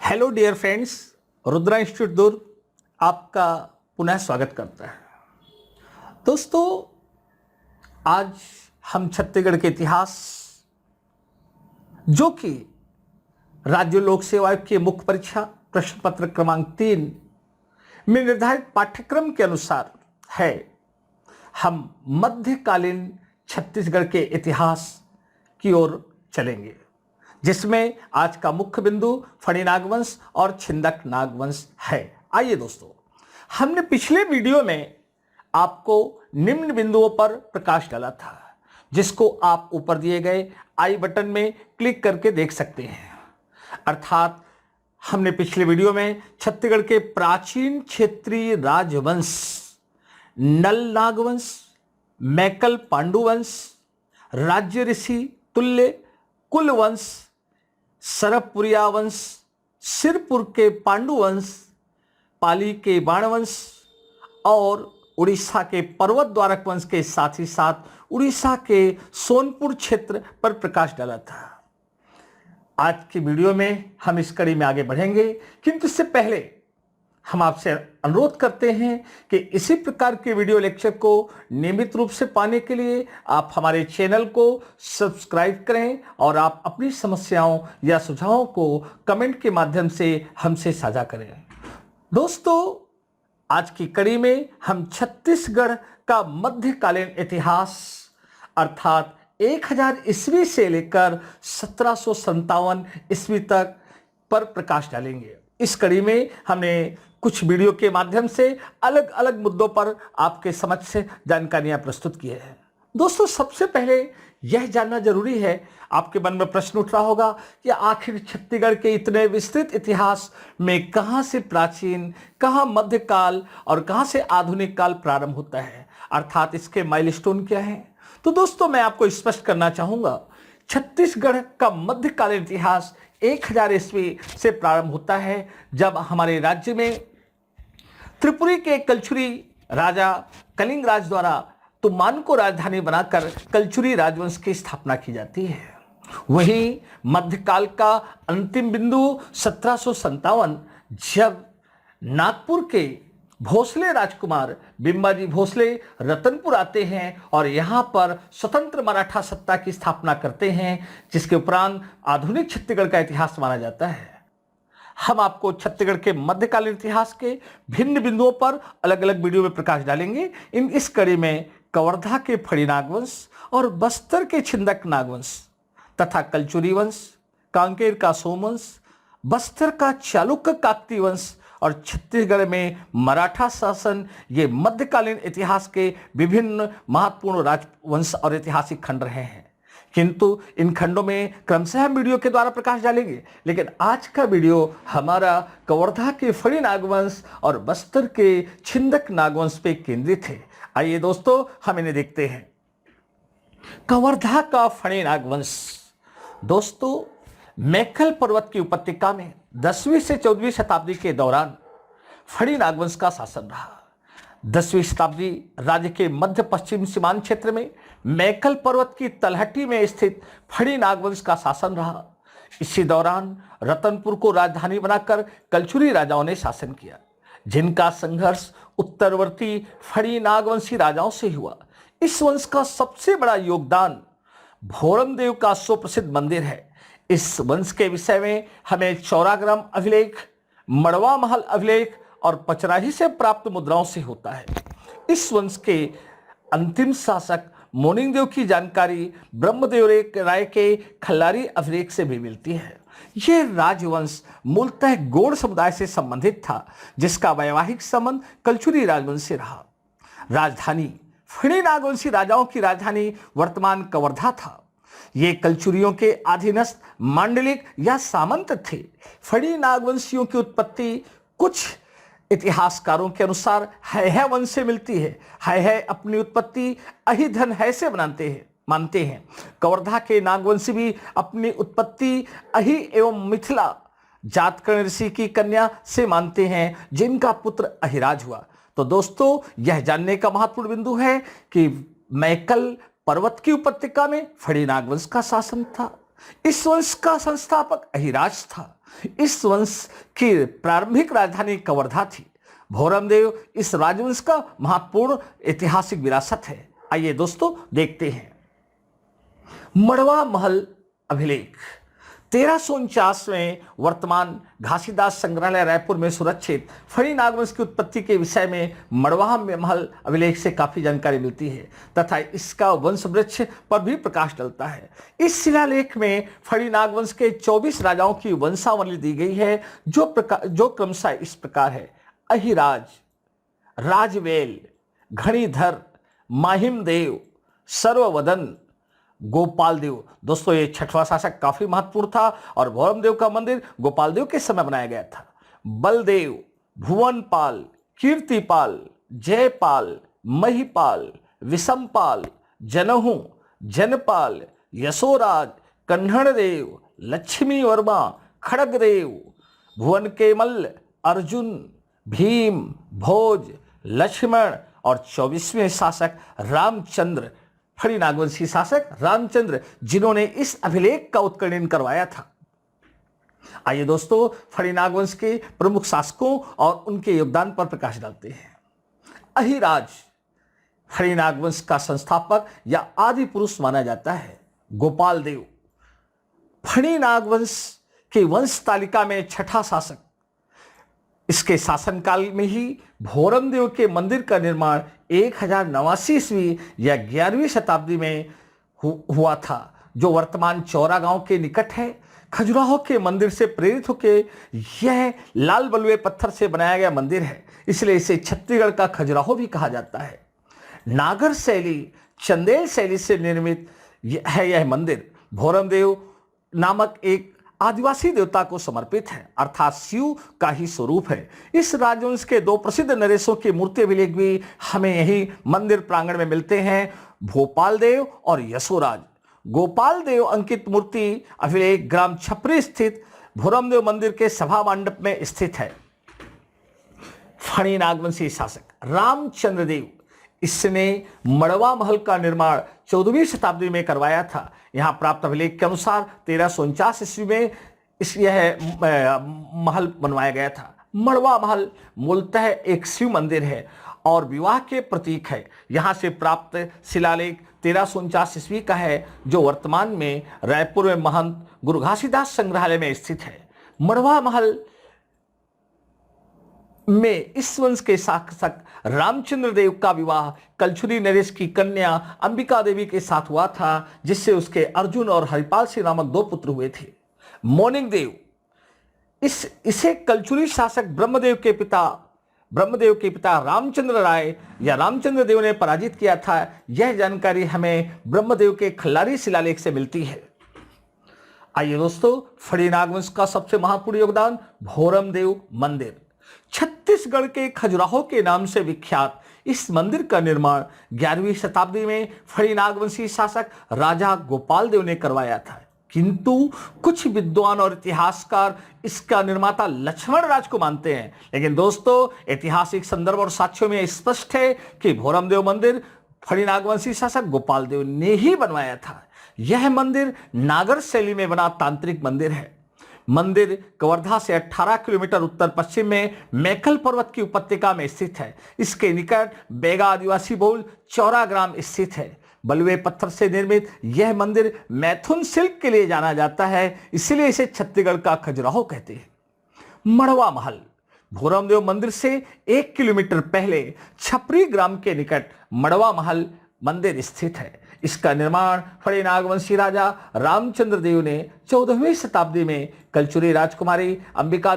Hello dear friends, Rudra institute Durg आपका पुनः स्वागत करता है। दोस्तों, आज हम छत्तीसगढ़ के इतिहास, जो कि राज्य लोक सेवा आयोग की मुख्य परीक्षा प्रश्न पत्र क्रमांक 3 में निर्धारित पाठ्यक्रम के अनुसार है, हम मध्यकालीन छत्तीसगढ़ के इतिहास की ओर चलेंगे, जिसमें आज का मुख्य बिंदु फणी नागवंश और छिंदक नागवंश है। आइए दोस्तों, हमने पिछले वीडियो में आपको निम्न बिंदुओं पर प्रकाश डाला था, जिसको आप ऊपर दिए गए आई बटन में क्लिक करके देख सकते हैं। अर्थात हमने पिछले वीडियो में छत्तीसगढ़ के प्राचीन क्षेत्रीय राजवंश नल नागवंश, मैकल पांडुवंश, राज्य ऋषि तुल्य कुलवंश, सरपुरिया वंश, सिरपुर के पांडुवंश, पाली के बाणवंश और उड़ीसा के पर्वत द्वारक वंश के साथ ही साथ उड़ीसा के सोनपुर क्षेत्र पर प्रकाश डाला था। आज की वीडियो में हम इस कड़ी में आगे बढ़ेंगे, किंतु इससे पहले हम आपसे अनुरोध करते हैं कि इसी प्रकार के वीडियो लेक्चर को नियमित रूप से पाने के लिए आप हमारे चैनल को सब्सक्राइब करें और आप अपनी समस्याओं या सुझावों को कमेंट के माध्यम से हमसे साझा करें। दोस्तों, आज की कड़ी में हम छत्तीसगढ़ का मध्यकालीन इतिहास अर्थात 1000 ईस्वी से लेकर 1757 ईस्वी तक पर प्रकाश डालेंगे। इस कड़ी में हमने कुछ वीडियो के माध्यम से अलग अलग मुद्दों पर आपके समक्ष से जानकारियां प्रस्तुत की है। दोस्तों, सबसे पहले यह जानना जरूरी है, आपके मन में प्रश्न उठ रहा होगा कि आखिर छत्तीसगढ़ के इतने विस्तृत इतिहास में कहां से प्राचीन, कहां मध्यकाल और कहां से आधुनिक काल प्रारंभ होता है, अर्थात इसके माइलस्टोन क्या है। तो दोस्तों, मैं आपको स्पष्ट करना चाहूंगा, छत्तीसगढ़ का मध्यकालीन इतिहास 1000 ईस्वी से प्रारंभ होता है, जब हमारे राज्य में त्रिपुरी के कलचुरी राजा कलिंग राज द्वारा तुमान को राजधानी बनाकर कलचुरी राजवंश की स्थापना की जाती है। वहीं मध्यकाल का अंतिम बिंदु 1757, जब नागपुर के भोसले राजकुमार बिंबाजी भोसले रतनपुर आते हैं और यहां पर स्वतंत्र मराठा सत्ता की स्थापना करते हैं, जिसके उपरांत आधुनिक छत्तीसगढ़ का इतिहास माना जाता है। हम आपको छत्तीसगढ़ के मध्यकालीन इतिहास के भिन्न बिंदुओं पर अलग अलग वीडियो में प्रकाश डालेंगे। इस कड़ी में कवर्धा के फणी नागवंश और बस्तर के छिंदक नागवंश तथा कलचुरी वंश, कांकेर का सोमवंश, बस्तर का चालुक्य काकती वंश और छत्तीसगढ़ में मराठा शासन, ये मध्यकालीन इतिहास के विभिन्न महत्वपूर्ण राजवंश और ऐतिहासिक खंड रहे हैं। किंतु इन खंडों में क्रमशः हम वीडियो के द्वारा प्रकाश डालेंगे, लेकिन आज का वीडियो हमारा कवर्धा के फणी नागवंश और बस्तर के छिंदक नागवंश पे केंद्रित है। आइए दोस्तों, हम इन्हें देखते हैं। कवर्धा का फणी नागवंश। दोस्तों, मैकल पर्वत की उपत्यका में 10वीं से 14वीं शताब्दी के दौरान फणी नागवंश का शासन रहा। 10वीं शताब्दी राज्य के मध्य पश्चिम सीमांत क्षेत्र में मैकल पर्वत की तलहटी में स्थित फणी नागवंश का शासन रहा। इसी दौरान रतनपुर को राजधानी बनाकर कलचुरी राजाओं ने शासन किया, जिनका संघर्ष उत्तरवर्ती फणी नागवंशी राजाओं से हुआ। इस वंश का सबसे बड़ा योगदान भोरमदेव का सुप्रसिद्ध मंदिर है। इस वंश के विषय में हमें चौराग्राम अभिलेख, मड़वा महल अभिलेख और पचराही से प्राप्त मुद्राओं से होता है। इस वंश के अंतिम शासक मोनिंगदेव की जानकारी ब्रह्मदेव राय के खल्लारी अभिलेख से भी मिलती है। यह राजवंश मूलतः गौड़ समुदाय से संबंधित था, जिसका वैवाहिक संबंध कलचुरी राजवंश से रहा। राजधानी फणी नागवंशी राजाओं की राजधानी वर्तमान कवर्धा था। ये कलचुरियों के अधीनस्थ मांडलिक या सामंत थे। फणी नागवंशियों की उत्पत्ति कुछ इतिहासकारों के अनुसार है वंश से मिलती है। है अपनी उत्पत्ति अहिधन है से मानते हैं। कवर्धा के नागवंशी भी अपनी उत्पत्ति अहि एवं मिथिला जातकर्ण ऋषि की कन्या से मानते हैं, जिनका पुत्र अहिराज हुआ। तो दोस्तों, यह जानने का महत्वपूर्ण बिंदु है कि मैकल पर्वत की उपत्यका में फणी नागवंश का शासन था। इस वंश का संस्थापक अहिराज था। इस वंश की प्रारंभिक राजधानी कवर्धा थी। भोरमदेव इस राजवंश का महत्वपूर्ण ऐतिहासिक विरासत है। आइए दोस्तों देखते हैं मड़वा महल अभिलेख। 1349 में वर्तमान घासीदास संग्रहालय रायपुर में सुरक्षित फणी नागवंश की उत्पत्ति के विषय में मड़वा महल अभिलेख से काफी जानकारी मिलती है तथा इसका वंश वृक्ष पर भी प्रकाश डलता है। इस शिलालेख में फणी नागवंश के 24 राजाओं की वंशावली दी गई है जो क्रमशः इस प्रकार है: अहिराज, राजवेल, घणीधर, माहिमदेव, सर्ववदन, गोपाल देव। दोस्तों ये छठवां शासक काफी महत्वपूर्ण था और भोरमदेव का मंदिर गोपाल देव के समय बनाया गया था। बलदेव, भुवनपाल, कीर्तिपाल, जयपाल, महिपाल, विषमपाल, जनहू, जनपाल, यशोराज, कन्हड़देव, लक्ष्मी वर्मा, खड़गदेव, भुवन केमल, अर्जुन, भीम, भोज, लक्ष्मण और 24वें शासक रामचंद्र, फणी नागवंशी शासक रामचंद्र, जिन्होंने इस अभिलेख का उत्कीर्णन करवाया था। आइए दोस्तों फणी नागवंश के प्रमुख शासकों और उनके योगदान पर प्रकाश डालते हैं। अहिराज फणी नागवंश का संस्थापक या आदि पुरुष माना जाता है। गोपाल देव फणी नागवंश के वंश तालिका में छठा शासक। इसके शासनकाल में ही भोरमदेव के मंदिर का निर्माण 1089 ईस्वी या 11वीं शताब्दी में हुआ था, जो वर्तमान चौरा गांव के निकट है। खजुराहो के मंदिर से प्रेरित होकर यह लाल बलुए पत्थर से बनाया गया मंदिर है, इसलिए इसे छत्तीसगढ़ का खजुराहो भी कहा जाता है। नागर शैली, चंदेल शैली से निर्मित है यह मंदिर। भोरमदेव नामक एक आदिवासी देवता को समर्पित है, अर्थात शिव का ही स्वरूप है। इस राजवंश के दो प्रसिद्ध नरेशों की मूर्ति अभिलेख भी हमें यही मंदिर प्रांगण में मिलते हैं, भोपाल देव और यशोराज। गोपाल देव अंकित मूर्ति अभिलेख ग्राम छपरी स्थित भोरमदेव मंदिर के सभा मंडप में स्थित है। फणी नागवंशी शासक रामचंद्र देव, इसने मड़वा महल का निर्माण 14वीं शताब्दी में करवाया था। यहां प्राप्त अभिलेख के अनुसार 1349 ईस्वी में यह महल बनवाया गया था। मड़वा महल मूलतः एक शिव मंदिर है और विवाह के प्रतीक है। यहां से प्राप्त शिलालेख 1349 ईस्वी का है, जो वर्तमान में रायपुर में महंत गुरु घासीदास संग्रहालय में स्थित है। मड़वा महल में इस वंश के शासक रामचंद्र देव का विवाह कलचुरी नरेश की कन्या अंबिका देवी के साथ हुआ था, जिससे उसके अर्जुन और हरिपाल सिंह नामक 2 पुत्र हुए थे। मोनिंग देव, इसे कलचुरी शासक ब्रह्मदेव के पिता रामचंद्र राय या रामचंद्र देव ने पराजित किया था। यह जानकारी हमें ब्रह्मदेव के खल्लारी शिलालेख से मिलती है। आइए दोस्तों फणी नागवंश का सबसे महत्वपूर्ण योगदान भोरमदेव मंदिर। छत्तीसगढ़ के खजुराहो के नाम से विख्यात इस मंदिर का निर्माण 11वीं शताब्दी में फणी नागवंशी शासक राजा गोपाल देव ने करवाया था, किंतु कुछ विद्वान और इतिहासकार इसका निर्माता लक्ष्मण राज को मानते हैं। लेकिन दोस्तों ऐतिहासिक संदर्भ और साक्ष्यों में स्पष्ट है कि भोरमदेव मंदिर फणी नागवंशी शासक गोपाल देव ने ही बनवाया था। यह मंदिर नागर शैली में बना तांत्रिक मंदिर है। मंदिर कवर्धा से 18 किलोमीटर उत्तर पश्चिम में मैकल पर्वत की उपत्यका में स्थित है। इसके निकट बेगा आदिवासी बहुल चौरा ग्राम स्थित है। बलुए पत्थर से निर्मित यह मंदिर मैथुन शिल्प के लिए जाना जाता है, इसलिए इसे छत्तीसगढ़ का खजुराहो कहते हैं। मड़वा महल भोरमदेव मंदिर से 1 किलोमीटर पहले छपरी ग्राम के निकट मड़वा महल मंदिर स्थित है। इसका निर्माण फणी नागवंशी राजा रामचंद्र देव ने 14वीं शताब्दी में कलचुरी राजकुमारी अंबिका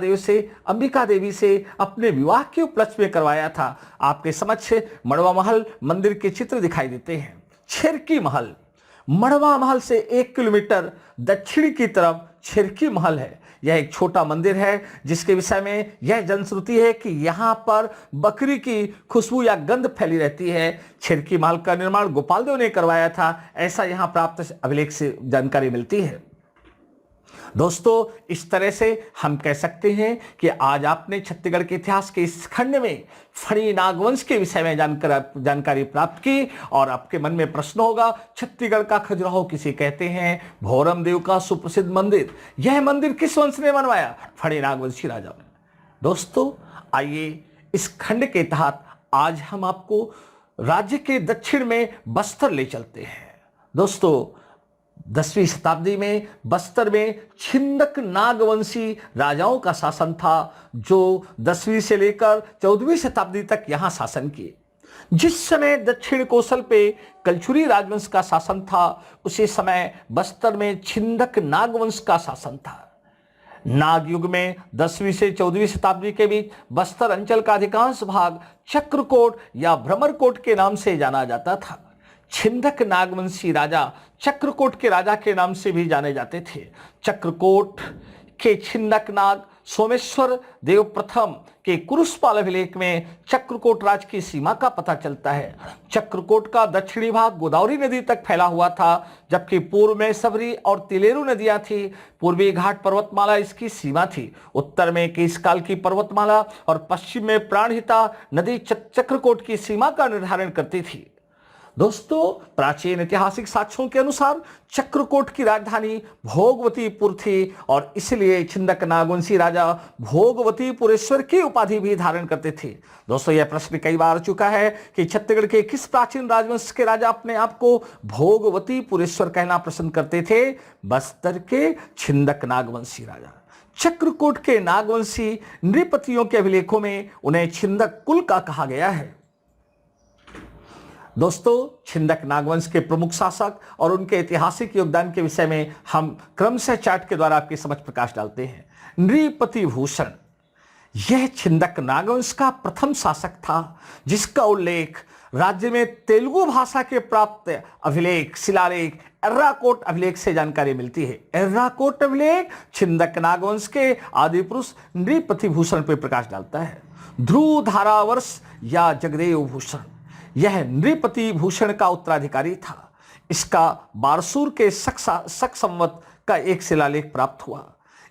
देवी से अपने विवाह के उपलक्ष्य में करवाया था। आपके समक्ष मड़वा महल मंदिर के चित्र दिखाई देते हैं। छिरकी महल मड़वा महल से 1 किलोमीटर दक्षिण की तरफ छिरकी महल है। यह एक छोटा मंदिर है जिसके विषय में यह जनश्रुति है कि यहाँ पर बकरी की खुशबू या गंध फैली रहती है। छिरकी महल का निर्माण गोपाल देव ने करवाया था, ऐसा यहाँ प्राप्त अभिलेख से जानकारी मिलती है। दोस्तों, इस तरह से हम कह सकते हैं कि आज आपने छत्तीसगढ़ के इतिहास के इस खंड में फणी नागवंश के विषय में जानकारी प्राप्त की। और आपके मन में प्रश्न होगा, छत्तीसगढ़ का खजुराहो किसे कहते हैं? भोरम देव का सुप्रसिद्ध मंदिर, यह मंदिर किस वंश ने बनवाया? फणी नागवंशी राजा ने। दोस्तों, आइए इस खंड के तहत आज हम आपको राज्य के दक्षिण में बस्तर ले चलते हैं। दोस्तों, 10वीं शताब्दी में बस्तर में छिंदक नागवंशी राजाओं का शासन था, जो 10वीं से लेकर 14वीं शताब्दी तक यहां शासन किए। जिस समय दक्षिण कोसल पे कलचुरी राजवंश का शासन था, उसी समय बस्तर में छिंदक नागवंश का शासन था। नाग युग में 10वीं से 14वीं शताब्दी के बीच बस्तर अंचल का अधिकांश भाग चक्रकोट या भ्रमरकोट के नाम से जाना जाता था। छिंदक नागवंशी राजा चक्रकोट के राजा के नाम से भी जाने जाते थे। चक्रकोट के छिंदक नाग सोमेश्वर देव प्रथम के कुरुसपाल अभिलेख में चक्रकोट राज की सीमा का पता चलता है। चक्रकोट का दक्षिणी भाग गोदावरी नदी तक फैला हुआ था, जबकि पूर्व में सबरी और तिलेरू नदियां थी। पूर्वी घाट पर्वतमाला इसकी सीमा थी। उत्तर में केशकाल की पर्वतमाला और पश्चिम में प्राणहिता नदी चक्रकोट की सीमा का निर्धारण करती थी। दोस्तों, प्राचीन ऐतिहासिक साक्ष्यों के अनुसार चक्रकोट की राजधानी भोगवतीपुर थी और इसलिए छिंदक नागवंशी राजा भोगवतीपुरेश्वर की उपाधि भी धारण करते थे। दोस्तों, यह प्रश्न कई बार आ चुका है कि छत्तीसगढ़ के किस प्राचीन राजवंश के राजा अपने आप को भोगवतीपुरेश्वर कहना पसंद करते थे? बस्तर के छिंदक नागवंशी राजा। चक्रकोट के नागवंशी नृपतियों के अभिलेखों में उन्हें छिंदक कुल का कहा गया है। दोस्तों, छिंदक नागवंश के प्रमुख शासक और उनके ऐतिहासिक योगदान के विषय में हम क्रमशः चार्ट के द्वारा आपके समक्ष प्रकाश डालते हैं। नृपति भूषण, यह छिंदक नागवंश का प्रथम शासक था, जिसका उल्लेख राज्य में तेलुगु भाषा के प्राप्त अभिलेख शिलालेख एर्राकोट अभिलेख से जानकारी मिलती है। एर्राकोट अभिलेख छिंदक नागवंश के आदि पुरुष नृपति भूषण पर प्रकाश डालता है। ध्रुव धारावर्ष या जगदेव भूषण, यह नृपति भूषण का उत्तराधिकारी था। इसका बारसूर के शक संवत का एक शिलालेख प्राप्त हुआ।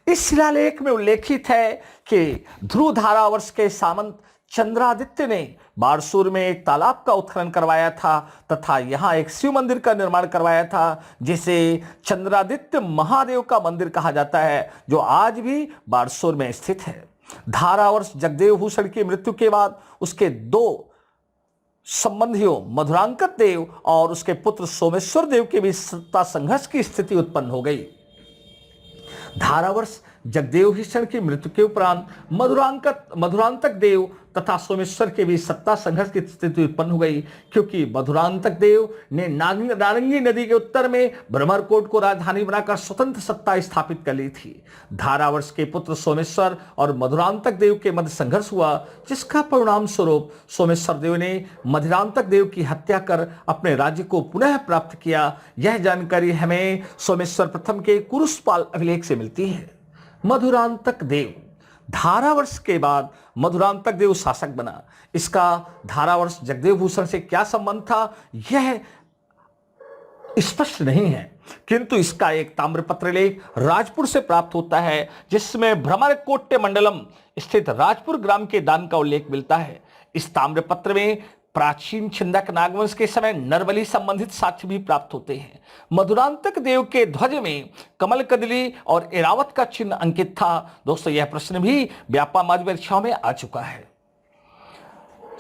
इस शिलालेख में उल्लेखित है कि ध्रुव धारावर्ष के सामंत चंद्रादित्य ने बारसूर में एक तालाब का उत्खनन करवाया था तथा यहां एक शिव मंदिर का निर्माण करवाया था, जिसे चंद्रादित्य महादेव का मंदिर कहा जाता है, जो आज भी बारसूर में स्थित है। धारावर्ष जगदेव भूषण की मृत्यु के बाद उसके दो संबंधियों मधुरांकत देव और उसके पुत्र सोमेश्वर देव के बीच सत्ता संघर्ष की स्थिति उत्पन्न हो गई। धारावर्ष जगदेव भूषण की मृत्यु के उपरांत मधुरांतक देव तथा सोमेश्वर के बीच सत्ता संघर्ष की स्थिति उत्पन्न हो गई, क्योंकि मधुरांतक देव ने नारंगी नदी के उत्तर में भ्रमरकोट को राजधानी बनाकर स्वतंत्र सत्ता स्थापित कर ली थी। धारावर्ष के पुत्र सोमेश्वर और मधुरांतक देव के मध्य संघर्ष हुआ, जिसका परिणाम स्वरूप सोमेश्वर देव ने मधुरांतक देव की हत्या कर अपने राज्य को पुनः प्राप्त किया। यह जानकारी हमें सोमेश्वर प्रथम के कुरुसपाल अभिलेख से मिलती है। मधुरांतक देव, धारावर्ष के बाद मधुरांतक देव शासक बना। इसका धारावर्ष जगदेव भूषण से क्या संबंध था, यह स्पष्ट नहीं है, किंतु इसका एक ताम्रपत्र लेख राजपुर से प्राप्त होता है, जिसमें भ्रमरकोट्टे मंडलम स्थित राजपुर ग्राम के दान का उल्लेख मिलता है। इस ताम्रपत्र में प्राचीन छिंदक नागवंश के समय नरबली संबंधित साक्ष्य भी प्राप्त होते हैं। मधुरांतक देव के ध्वज में कमल कदली और एरावत का चिन्ह अंकित था। दोस्तों, यह प्रश्न भी व्यापक परीक्षाओं में आ चुका है।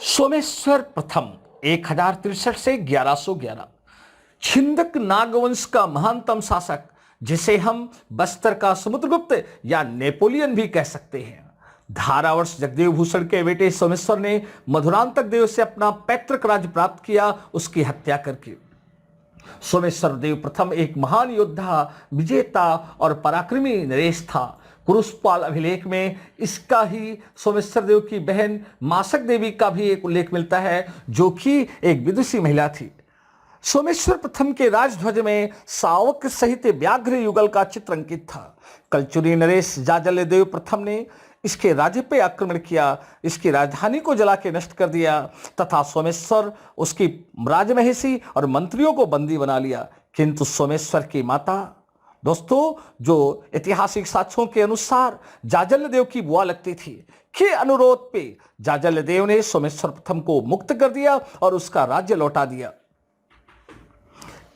सोमेश्वर प्रथम 1063 से 1111 छिंदक नागवंश का महानतम शासक, जिसे हम बस्तर का समुद्रगुप्त या नेपोलियन भी कह सकते हैं। धारावर्ष जगदेव भूषण के बेटे सोमेश्वर ने मधुरांतक देव से अपना पैतृक राज्य प्राप्त किया, उसकी हत्या करके। सोमेश्वर देव प्रथम एक महान योद्धा, विजेता और पराक्रमी नरेश था। कुरुसपाल अभिलेख में इसका ही सोमेश्वर देव की बहन मासक देवी का भी एक उल्लेख मिलता है, जो कि एक विदुषी महिला थी। सोमेश्वर प्रथम के राजध्वज में सावक सहित व्याघ्र युगल का चित्र अंकित था। कलचुरी नरेश जाजल्य देव प्रथम ने इसके राज्य पे आक्रमण किया, इसकी राजधानी को जला के नष्ट कर दिया तथा सोमेश्वर, उसकी राजमहिषी और मंत्रियों को बंदी बना लिया। किंतु सोमेश्वर की माता दोस्तों, जो ऐतिहासिक साक्ष्यों के अनुसार जाजल्य देव की बुआ लगती थी के अनुरोध पे जाजल्य देव ने सोमेश्वर प्रथम को मुक्त कर दिया और उसका राज्य लौटा दिया।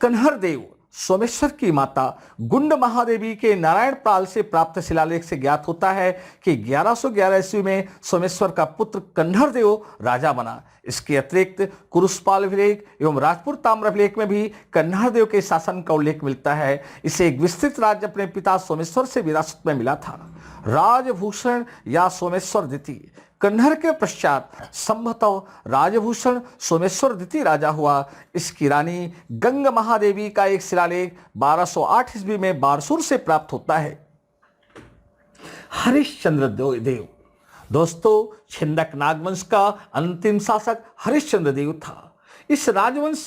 कन्हर देव सोमेश्वर की माता गुंड महादेवी के नारायण पाल से प्राप्त शिलालेख से ज्ञात होता है कि 1111 ईस्वी में सोमेश्वर का पुत्र कन्हर देव राजा बना। इसके अतिरिक्त कुरुषपाल अभिलेख एवं राजपुर ताम्रभिलेख में भी कन्हर देव के शासन का उल्लेख मिलता है। इसे एक विस्तृत राज्य अपने पिता सोमेश्वर से विरासत में मिला था। राजभूषण या सोमेश्वर द्वितीय कन्हर के पश्चात संभवतः राजभूषण सोमेश्वर द्वितीय राजा हुआ। इसकी रानी गंग महादेवी का एक शिलालेख 1208 ईस्वी में बारसूर से प्राप्त होता है। हरिश्चंद्र देव दोस्तों, छिंदक नागवंश का अंतिम शासक हरिश्चंद्र देव था। इस राजवंश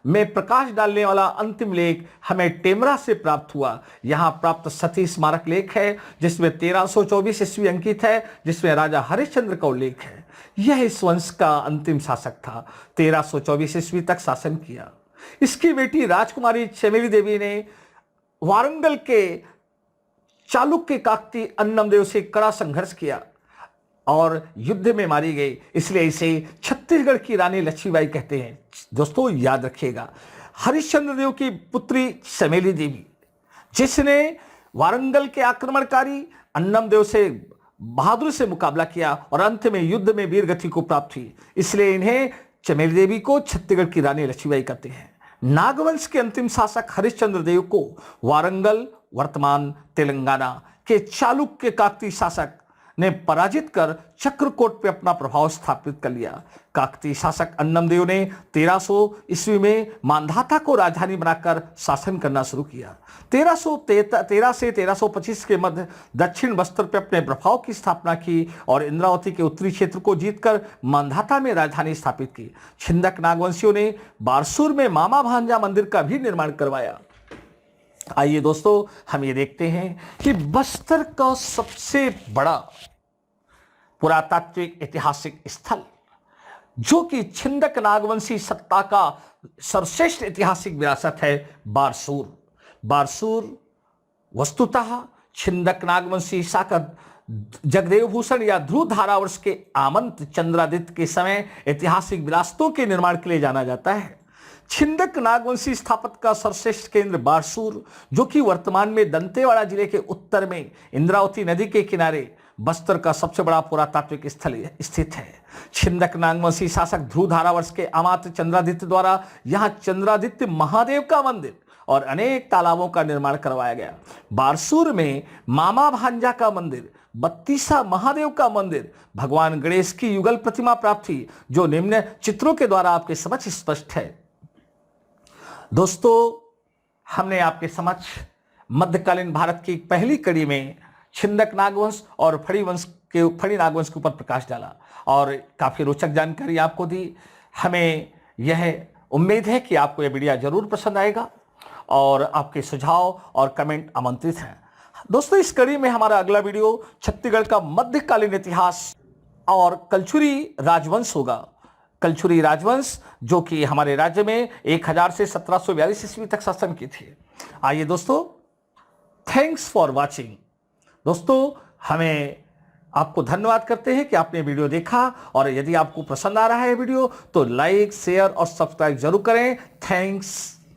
में प्रकाश डालने वाला अंतिम लेख हमें टेमरा से प्राप्त हुआ। यहां प्राप्त सती स्मारक लेख है जिसमें 1324 ईस्वी अंकित है, जिसमें राजा हरिश्चंद्र का उल्लेख है। यह इस वंश का अंतिम शासक था। 1324 ईस्वी तक शासन किया। इसकी बेटी राजकुमारी चमेली देवी ने वारंगल के चालुक्य काकती अन्नमदेव से कड़ा संघर्ष किया और युद्ध में मारी गई, इसलिए इसे छत्तीसगढ़ की रानी लक्ष्मीबाई कहते हैं। दोस्तों याद रखिएगा, हरिश्चंद्र देव की पुत्री चमेली देवी जिसने वारंगल के आक्रमणकारी अन्नमदेव से बहादुर से मुकाबला किया और अंत में युद्ध में वीर गति को प्राप्त हुई, इसलिए इन्हें चमेली देवी को छत्तीसगढ़ की रानी लक्ष्मीबाई कहते हैं। नागवंश के अंतिम शासक हरिश्चंद्र देव को वारंगल वर्तमान तेलंगाना के चालुक्य काकती शासक ने पराजित कर चक्रकोट पे अपना प्रभाव स्थापित कर लिया। काकती शासक अन्नमदेव ने 1300 ईस्वी में मांधाता को राजधानी बनाकर शासन करना शुरू किया। 1313 से 1325 के मध्य दक्षिण बस्तर पे अपने प्रभाव की स्थापना की और इंद्रावती के उत्तरी क्षेत्र को जीतकर मांधाता में राजधानी स्थापित की। छिंदक नागवंशियों ने बारसूर में मामा भांजा मंदिर का भी निर्माण करवाया। आइए दोस्तों, हम ये देखते हैं कि बस्तर का सबसे बड़ा पुरातात्विक ऐतिहासिक स्थल जो कि छिंदक नागवंशी सत्ता का सर्वश्रेष्ठ ऐतिहासिक विरासत है, बारसूर। बारसूर वस्तुतः छिंदक नागवंशी शासक जगदेव भूषण या ध्रुव धारावर्ष के आमंत चंद्रादित्य के समय ऐतिहासिक विरासतों के निर्माण के लिए जाना जाता है। छिंदक नागवंशी स्थापत्य का सर्वश्रेष्ठ केंद्र बारसूर, जो कि वर्तमान में दंतेवाड़ा जिले के उत्तर में इंद्रावती नदी के किनारे बस्तर का सबसे बड़ा पुरातात्विक स्थल स्थित है। छिंदक नागवंशी शासक ध्रुव धारावर्ष के अमात्य चंद्रादित्य द्वारा यहाँ चंद्रादित्य महादेव का मंदिर और अनेक तालाबों का निर्माण करवाया गया। बारसूर में मामा भांजा का मंदिर, बत्तीसा महादेव का मंदिर, भगवान गणेश की युगल प्रतिमा प्राप्त हुई, जो निम्न चित्रों के द्वारा आपके समक्ष स्पष्ट है। दोस्तों, हमने आपके समक्ष मध्यकालीन भारत की पहली कड़ी में छिंदक नागवंश और फड़ी नागवंश के ऊपर प्रकाश डाला और काफी रोचक जानकारी आपको दी। हमें यह उम्मीद है कि आपको यह वीडियो जरूर पसंद आएगा और आपके सुझाव और कमेंट आमंत्रित हैं। दोस्तों, इस कड़ी में हमारा अगला वीडियो छत्तीसगढ़ का मध्यकालीन इतिहास और कलचुरी राजवंश होगा। कलचुरी राजवंश जो कि हमारे राज्य में 1000 से 1742 ईस्वी तक शासन की थी। आइए दोस्तों, थैंक्स फॉर वॉचिंग। दोस्तों, हमें आपको धन्यवाद करते हैं कि आपने वीडियो देखा और यदि आपको पसंद आ रहा है वीडियो तो लाइक, शेयर और सब्सक्राइब जरूर करें। थैंक्स।